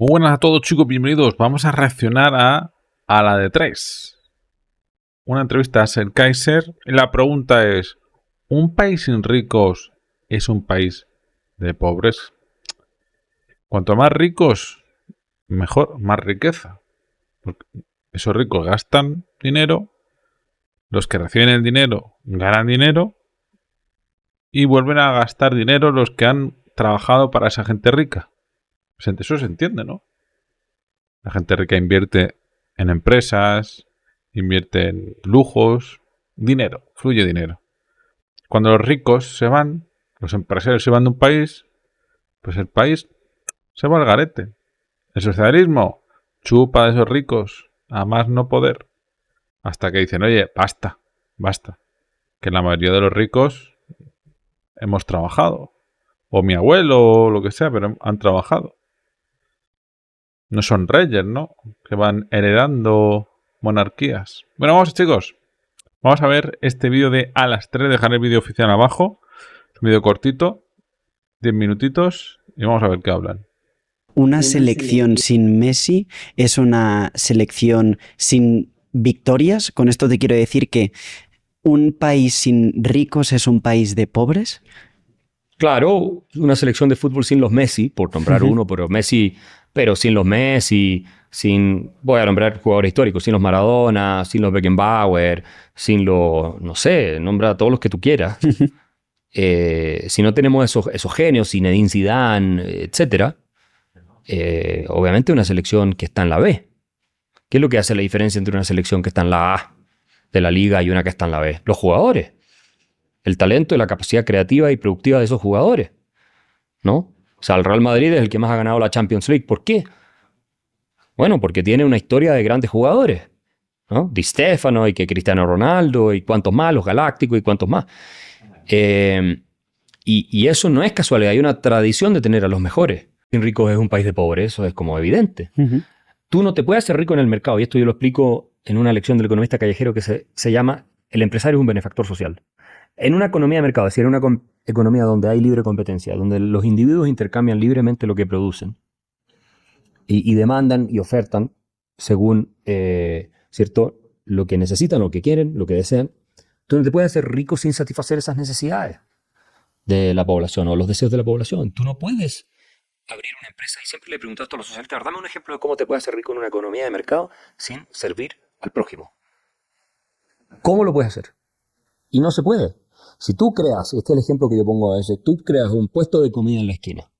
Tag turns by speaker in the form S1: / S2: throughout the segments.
S1: Muy buenas a todos, chicos, bienvenidos. Vamos a reaccionar a la de 3. Una entrevista a Ser Kaiser. La pregunta es: ¿un país sin ricos es un país de pobres? Cuanto más ricos, mejor, más riqueza. Porque esos ricos gastan dinero, los que reciben el dinero ganan dinero y vuelven a gastar dinero los que han trabajado para esa gente rica. Eso se entiende, ¿no? La gente rica invierte en empresas, invierte en lujos, dinero, fluye dinero. Cuando los ricos se van, los empresarios se van de un país, pues el país se va al garete. El socialismo chupa de esos ricos a más no poder. Hasta que dicen, oye, basta, basta. Que la mayoría de los ricos hemos trabajado. O mi abuelo o lo que sea, pero han trabajado. No son reyes, ¿no? Que van heredando monarquías. Bueno, vamos chicos. Vamos a ver este vídeo de a las 3. Dejaré el vídeo oficial abajo. Un vídeo cortito. 10 minutitos. Y vamos a ver qué hablan.
S2: Una selección sin Messi es una selección sin victorias. Con esto te quiero decir que un país sin ricos es un país de pobres.
S3: Claro, una selección de fútbol sin los Messi, por nombrar uno, pero sin los Messi, voy a nombrar jugadores históricos, sin los Maradona, sin los Beckenbauer, sin los, no sé, nombra a todos los que tú quieras. Si no tenemos esos genios, Zinedine Zidane, etcétera, obviamente una selección que está en la B. ¿Qué es lo que hace la diferencia entre una selección que está en la A de la liga y una que está en la B? Los jugadores. El talento y la capacidad creativa y productiva de esos jugadores, ¿no? O sea, el Real Madrid es el que más ha ganado la Champions League. ¿Por qué? Bueno, porque tiene una historia de grandes jugadores, ¿no? Di Stéfano y que Cristiano Ronaldo y cuantos más, los Galácticos y cuantos más. Y eso no es casualidad, hay una tradición de tener a los mejores. Sin ricos es un país de pobres, eso es como evidente. Tú no te puedes hacer rico en el mercado, y esto yo lo explico en una lección del economista callejero que se llama El empresario es un benefactor social. En una economía de mercado, es decir, en una economía donde hay libre competencia, donde los individuos intercambian libremente lo que producen y demandan y ofertan según, ¿cierto?, lo que necesitan, lo que quieren, lo que desean, tú no te puedes hacer rico sin satisfacer esas necesidades de la población o los deseos de la población. Tú no puedes abrir una empresa, y siempre le pregunto esto a los socialistas: dame un ejemplo de cómo te puedes hacer rico en una economía de mercado sin servir al prójimo. ¿Cómo lo puedes hacer? Y no se puede. Si tú creas, este es el ejemplo que yo pongo a veces, tú creas un puesto de comida en la esquina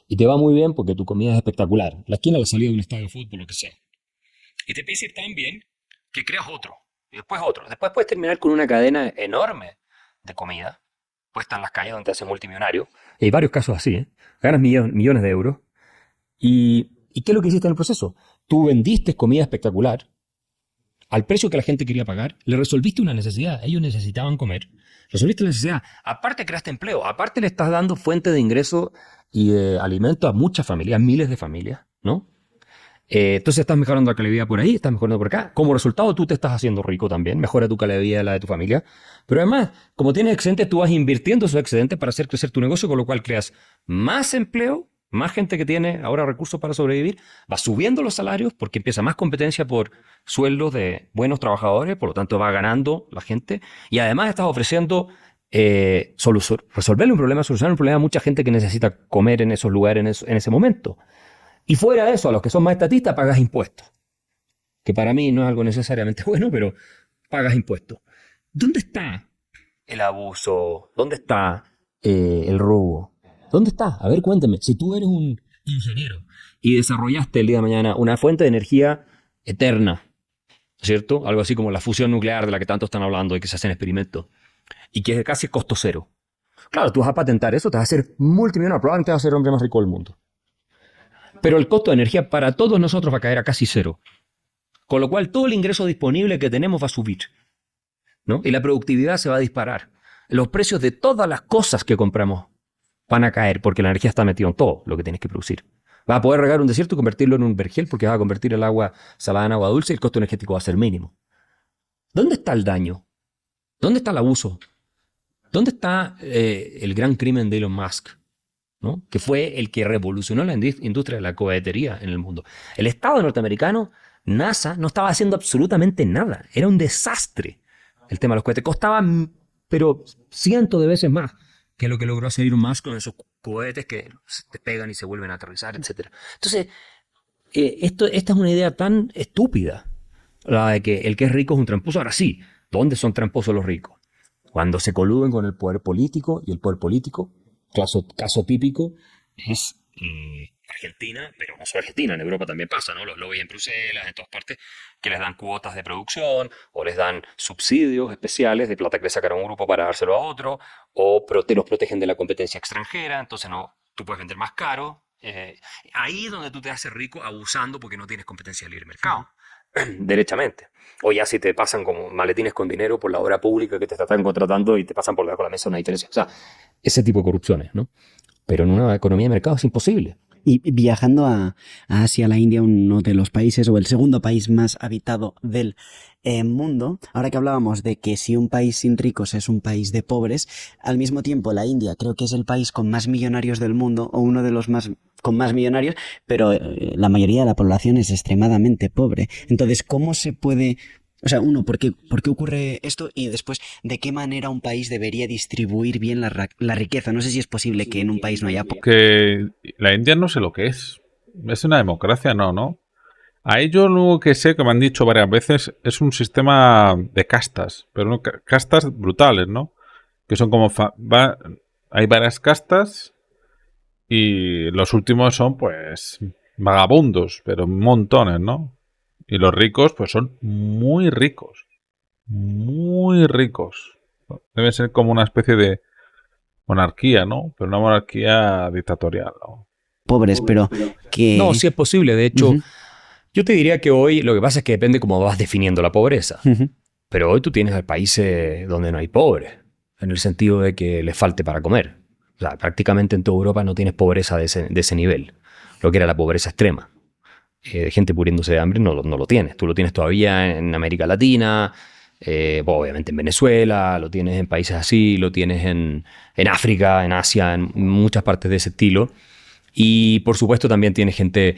S3: y te va muy bien porque tu comida es espectacular, la esquina, la salida de un estadio de fútbol, lo que sea, y te empieza a ir tan bien que creas otro, y después otro. Después puedes terminar con una cadena enorme de comida puesta en las calles donde te haces multimillonario. Y hay varios casos así, ¿eh? Ganas millones de euros. ¿Y qué es lo que hiciste en el proceso? Tú vendiste comida espectacular al precio que la gente quería pagar, le resolviste una necesidad. Ellos necesitaban comer. Resolviste la necesidad. Aparte creaste empleo. Aparte le estás dando fuente de ingreso y de alimento a muchas familias, miles de familias, ¿no? Entonces estás mejorando la calidad de vida por ahí, estás mejorando por acá. Como resultado, tú te estás haciendo rico también. Mejora tu calidad de vida y la de tu familia. Pero además, como tienes excedentes, tú vas invirtiendo esos excedentes para hacer crecer tu negocio, con lo cual creas más empleo, más gente que tiene ahora recursos para sobrevivir, va subiendo los salarios porque empieza más competencia por sueldos de buenos trabajadores, por lo tanto va ganando la gente, y además estás ofreciendo resolverle un problema, solucionar un problema a mucha gente que necesita comer en esos lugares en ese momento. Y fuera de eso, a los que son más estatistas, pagas impuestos, que para mí no es algo necesariamente bueno, pero pagas impuestos. ¿Dónde está el abuso? ¿Dónde está el robo? ¿Dónde está? A ver, cuéntame. Si tú eres un ingeniero y desarrollaste el día de mañana una fuente de energía eterna, ¿cierto? Algo así como la fusión nuclear de la que tanto están hablando y que se hacen experimentos, y que es casi costo cero. Claro, tú vas a patentar eso, te vas a hacer multimillonario, probablemente vas a ser el hombre más rico del mundo. Pero el costo de energía para todos nosotros va a caer a casi cero. Con lo cual todo el ingreso disponible que tenemos va a subir, ¿no? Y la productividad se va a disparar. Los precios de todas las cosas que compramos van a caer porque la energía está metida en todo lo que tienes que producir. Vas a poder regar un desierto y convertirlo en un vergel porque vas a convertir el agua salada en agua dulce y el costo energético va a ser mínimo. ¿Dónde está el daño? ¿Dónde está el abuso? ¿Dónde está el gran crimen de Elon Musk? ¿no? Que fue el que revolucionó la industria de la cohetería en el mundo. El Estado norteamericano, NASA, no estaba haciendo absolutamente nada. Era un desastre el tema de los cohetes. Costaban, pero cientos de veces más que lo que logró hacer Elon Musk con esos cohetes que se despegan y se vuelven a aterrizar, etc. Entonces, esta es una idea tan estúpida, la de que el que es rico es un tramposo. Ahora sí, ¿dónde son tramposos los ricos? Cuando se coluden con el poder político, y el poder político, caso típico, es Argentina, pero no solo Argentina, en Europa también pasa, ¿no? Los lobbies en Bruselas, en todas partes, que les dan cuotas de producción, o les dan subsidios especiales de plata que le sacan a un grupo para dárselo a otro, o los protegen de la competencia extranjera, entonces no, tú puedes vender más caro. Ahí es donde tú te haces rico abusando porque no tienes competencia de libre mercado. Derechamente. O ya si te pasan como maletines con dinero por la obra pública que te están contratando y te pasan por debajo de la mesa una diferencia. O sea, ese tipo de corrupciones, ¿no? Pero en una economía de mercado es imposible.
S2: Y viajando a Asia, a la India, uno de los países o el segundo país más habitado del mundo, ahora que hablábamos de que si un país sin ricos es un país de pobres, al mismo tiempo la India creo que es el país con más millonarios del mundo o uno de los más con más millonarios, pero la mayoría de la población es extremadamente pobre. Entonces, ¿cómo se puede...? O sea, ¿por qué ocurre esto? Y después, ¿de qué manera un país debería distribuir bien la riqueza? No sé si es posible que en un país no haya...
S1: Que la India no sé lo que es. Es una democracia, ¿no? Ahí yo lo único que sé, que me han dicho varias veces, es un sistema de castas. Pero no, castas brutales, ¿no? Que son como... hay varias castas y los últimos son, pues, vagabundos, pero montones, ¿no? Y los ricos, pues son muy ricos. Muy ricos. Debe ser como una especie de monarquía, ¿no? Pero una monarquía dictatorial, ¿no?
S2: Pobres, pero que...
S3: No, sí es posible. De hecho, yo te diría que hoy lo que pasa es que depende cómo vas definiendo la pobreza. Pero hoy tú tienes países donde no hay pobres, en el sentido de que les falte para comer. O sea, prácticamente en toda Europa no tienes pobreza de ese nivel, lo que era la pobreza extrema. Gente muriéndose de hambre no lo tienes. Tú lo tienes todavía en América Latina, obviamente en Venezuela, lo tienes en países así, lo tienes en África, en Asia, en muchas partes de ese estilo. Y por supuesto también tienes gente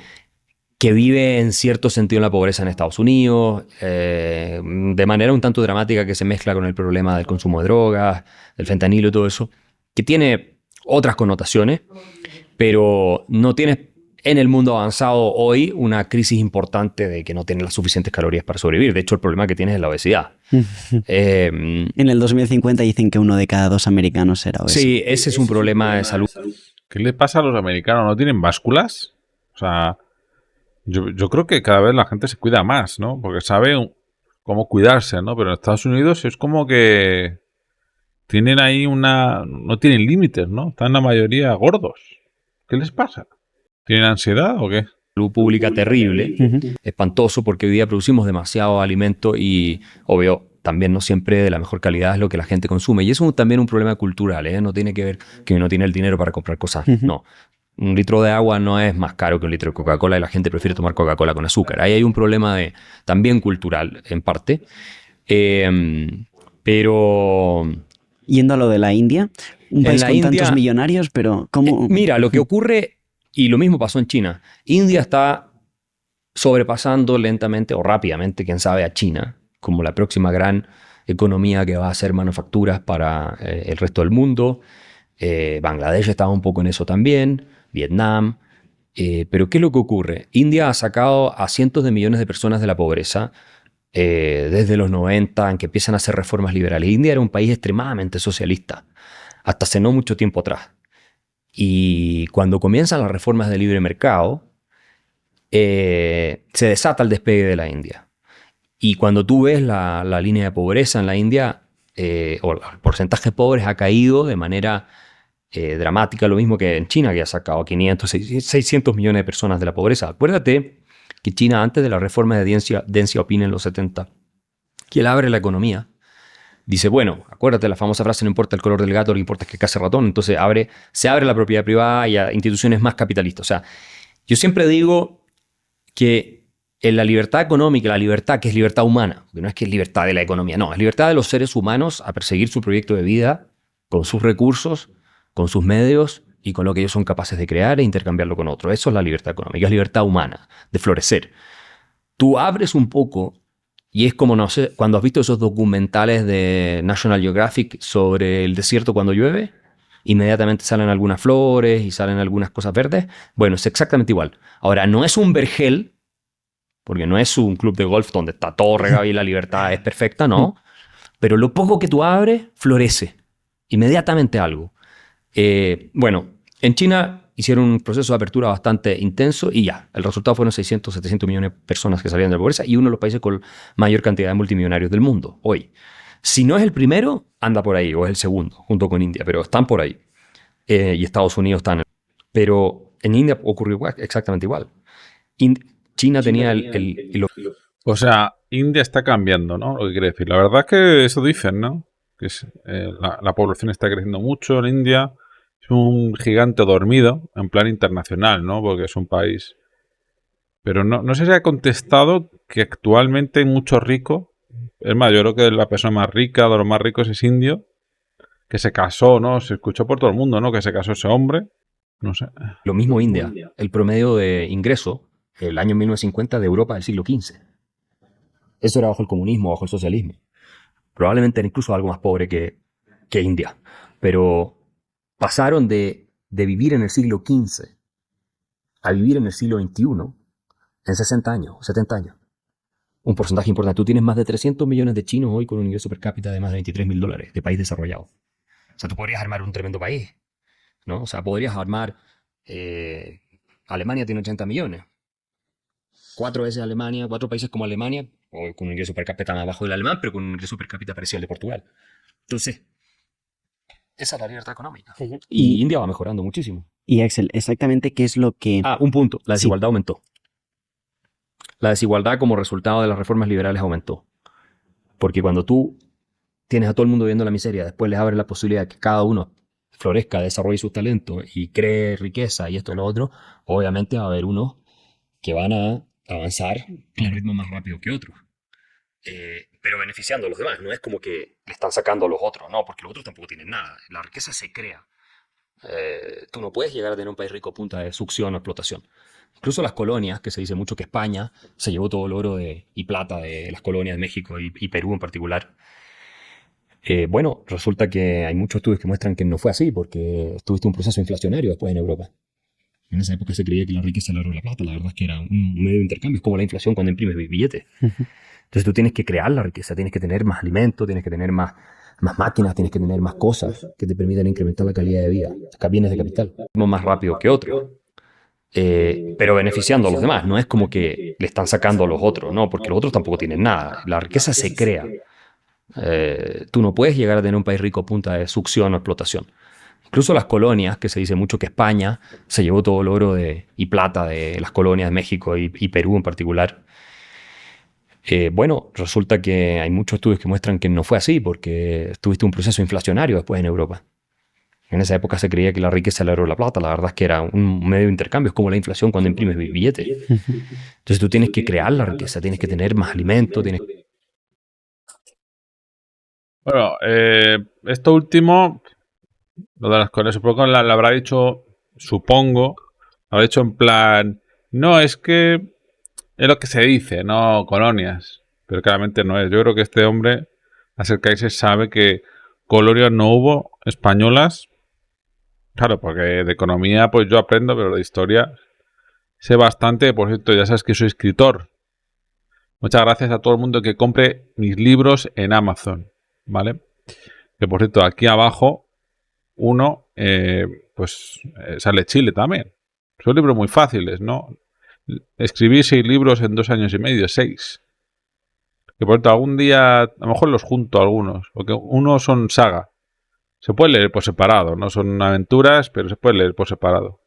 S3: que vive en cierto sentido en la pobreza en Estados Unidos, de manera un tanto dramática que se mezcla con el problema del consumo de drogas, del fentanilo y todo eso, que tiene otras connotaciones, pero no tienes en el mundo avanzado hoy una crisis importante de que no tienes las suficientes calorías para sobrevivir. De hecho, el problema que tienes es la obesidad.
S2: En el 2050 dicen que 1 de cada 2 americanos será obeso.
S3: Sí, ese es un problema de salud.
S1: ¿Qué le pasa a los americanos? ¿No tienen básculas? O sea, yo creo que cada vez la gente se cuida más, ¿no? Porque sabe cómo cuidarse, ¿no? Pero en Estados Unidos es como que tienen ahí no tienen límites, ¿no? Están la mayoría gordos. ¿Qué les pasa? ¿Tienen ansiedad o qué?
S3: Salud pública terrible, espantoso, porque hoy día producimos demasiado alimento y, obvio, también no siempre de la mejor calidad es lo que la gente consume. Y eso es también un problema cultural, ¿eh? No tiene que ver que uno tiene el dinero para comprar cosas. No. Un litro de agua no es más caro que un litro de Coca-Cola y la gente prefiere tomar Coca-Cola con azúcar. Ahí hay un problema también cultural, en parte. Pero...
S2: Yendo a lo de la India, un país con tantos millonarios, pero ¿cómo...?
S3: Mira, lo que ocurre, y lo mismo pasó en China, India está sobrepasando lentamente o rápidamente, quién sabe, a China, como la próxima gran economía que va a hacer manufacturas para el resto del mundo. Bangladesh estaba un poco en eso también, Vietnam. Pero ¿qué es lo que ocurre? India ha sacado a cientos de millones de personas de la pobreza desde los 90, en que empiezan a hacer reformas liberales. India era un país extremadamente socialista, hasta hace no mucho tiempo atrás. Y cuando comienzan las reformas de libre mercado, se desata el despegue de la India. Y cuando tú ves la línea de pobreza en la India, o el porcentaje de pobres ha caído de manera dramática, lo mismo que en China, que ha sacado 500, 600 millones de personas de la pobreza. Acuérdate que China, antes de la reforma de Deng Xiaoping en los 70, que él abre la economía, dice, bueno, acuérdate la famosa frase, no importa el color del gato, lo que importa es que case ratón. Entonces se abre la propiedad privada y a instituciones más capitalistas. O sea, yo siempre digo que en la libertad económica, la libertad que es libertad humana, que no es que es libertad de la economía, no, es libertad de los seres humanos a perseguir su proyecto de vida con sus recursos, con sus medios y con lo que ellos son capaces de crear e intercambiarlo con otros. Eso es la libertad económica, es libertad humana, de florecer. Tú abres un poco y es como, no sé, cuando has visto esos documentales de National Geographic sobre el desierto cuando llueve, inmediatamente salen algunas flores y salen algunas cosas verdes. Bueno, es exactamente igual. Ahora, no es un vergel, porque no es un club de golf donde está todo regado y la libertad es perfecta, no. Pero lo poco que tú abres, florece. Inmediatamente algo. Bueno, en China hicieron un proceso de apertura bastante intenso y ya, el resultado fueron 600, 700 millones de personas que salían de la pobreza y uno de los países con mayor cantidad de multimillonarios del mundo hoy. Si no es el primero, anda por ahí, o es el segundo, junto con India, pero están por ahí. Y Estados Unidos están. Pero en India ocurrió exactamente igual. China tenía
S1: O sea, India está cambiando, ¿no? Lo que quiere decir. La verdad es que eso dicen, ¿no? Que la población está creciendo mucho en India. Es un gigante dormido, en plan internacional, ¿no? Porque es un país... Pero no sé si ha contestado que actualmente hay muchos ricos. Es más, yo creo que la persona más rica, de los más ricos, es indio. Que se casó, ¿no? Se escuchó por todo el mundo, ¿no? Que se casó ese hombre. No sé.
S3: Lo mismo India. El promedio de ingreso, el año 1950 de Europa del siglo XV. Eso era bajo el comunismo, bajo el socialismo. Probablemente era incluso algo más pobre que India. Pero pasaron de vivir en el siglo XV a vivir en el siglo XXI en 60 años, 70 años. Un porcentaje importante. Tú tienes más de 300 millones de chinos hoy con un ingreso per cápita de más de $23,000 de país desarrollado. O sea, tú podrías armar un tremendo país, ¿no? O sea, podrías armar... Alemania tiene 80 millones. 4 veces Alemania, 4 países como Alemania, o con un ingreso per cápita más bajo del alemán, pero con un ingreso per cápita parecido al de Portugal. Entonces, esa es la libertad económica. Y India va mejorando muchísimo.
S2: Y Axel, exactamente qué es lo que...
S3: Un punto. La desigualdad aumentó. La desigualdad como resultado de las reformas liberales aumentó. Porque cuando tú tienes a todo el mundo viendo la miseria, después les abres la posibilidad de que cada uno florezca, desarrolle sus talentos y cree riqueza y esto y lo otro, obviamente va a haber unos que van a avanzar a un ritmo más rápido que otros. Pero beneficiando a los demás. No es como que le están sacando a los otros, no, porque los otros tampoco tienen nada. La riqueza se crea. Tú no puedes llegar a tener un país rico a punta de succión o explotación. Incluso las colonias, que se dice mucho que España se llevó todo el oro y plata de las colonias de México y Perú en particular. Bueno, resulta que hay muchos estudios que muestran que no fue así, porque tuviste un proceso inflacionario después en Europa. En esa época se creía que la riqueza era el oro y la plata. La verdad es que era un medio de intercambio. Es como la inflación cuando imprimes billetes. Entonces tú tienes que crear la riqueza, tienes que tener más alimento, tienes que tener más máquinas, tienes que tener más cosas que te permitan incrementar la calidad de vida. Sacar bienes de capital. Uno más rápido que otro. Pero beneficiando a los demás. No es como que le están sacando a los otros, no, porque los otros tampoco tienen nada. La riqueza se crea. Tú no puedes llegar a tener un país rico a punta de succión o explotación. Incluso las colonias, que se dice mucho que España se llevó todo el oro y plata de las colonias de México y Perú en particular. Bueno, resulta que hay muchos estudios que muestran que no fue así, porque tuviste un proceso inflacionario después en Europa. En esa época se creía que la riqueza era el oro y la plata. La verdad es que era un medio de intercambio. Es como la inflación cuando imprimes billetes. Entonces tú tienes que crear la riqueza, tienes que tener más alimento,
S1: Bueno, esto último, lo de las colonias, supongo que la habrá dicho, lo habrá dicho en plan, no, es que es lo que se dice, no colonias, pero claramente no es. Yo creo que este hombre, Kaiser, sabe que colonias no hubo españolas. Claro, porque de economía pues yo aprendo, pero de historia sé bastante. Por cierto, ya sabes que soy escritor. Muchas gracias a todo el mundo que compre mis libros en Amazon, ¿vale? Que por cierto, aquí abajo, sale Chile también. Son libros muy fáciles, ¿no? Escribí 6 libros en 2 años y medio, 6. Que por cierto, algún día, a lo mejor los junto algunos, porque unos son saga. Se puede leer por separado, no son aventuras, pero se puede leer por separado.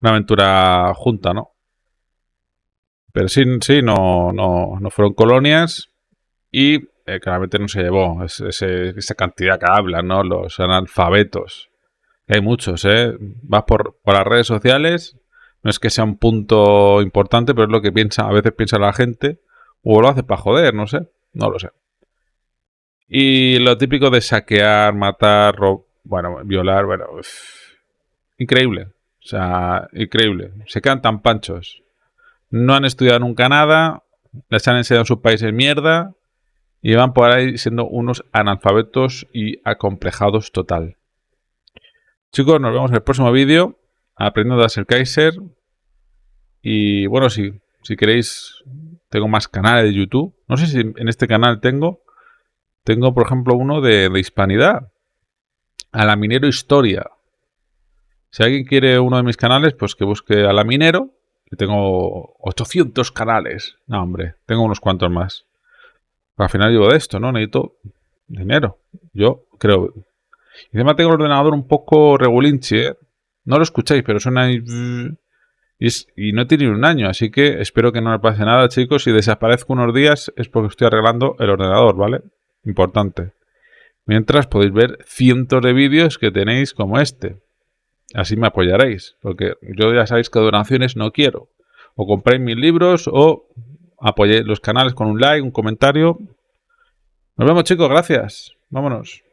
S1: Una aventura junta, ¿no? Pero sí, no fueron colonias y claramente no se llevó esa cantidad que hablan, ¿no? Los analfabetos. Hay muchos, ¿eh? Vas por las redes sociales, no es que sea un punto importante, pero es lo que a veces piensa la gente, o lo hace para joder, no sé, no lo sé. Y lo típico de saquear, matar, bueno, violar, bueno, increíble. O sea, increíble. Se quedan tan panchos. No han estudiado nunca nada, les han enseñado sus países mierda y van por ahí siendo unos analfabetos y acomplejados total. Chicos, nos vemos en el próximo vídeo, aprendiendo a ser Kaiser. Y bueno, si queréis, tengo más canales de YouTube. No sé si en este canal tengo por ejemplo uno de hispanidad, Alaminero Historia. Si alguien quiere uno de mis canales, pues que busque Alaminero. Que tengo 800 canales. No, hombre, tengo unos cuantos más. Al final digo de esto, ¿no? Necesito dinero. Yo creo. Y encima tengo el ordenador un poco regulinchi, ¿eh? No lo escucháis, pero suena ahí. Y no tiene ni un año, así que espero que no me pase nada, chicos. Si desaparezco unos días es porque estoy arreglando el ordenador, ¿vale? Importante. Mientras podéis ver cientos de vídeos que tenéis como este. Así me apoyaréis, porque yo ya sabéis que donaciones no quiero. O compréis mis libros o apoyéis los canales con un like, un comentario. Nos vemos, chicos, gracias. Vámonos.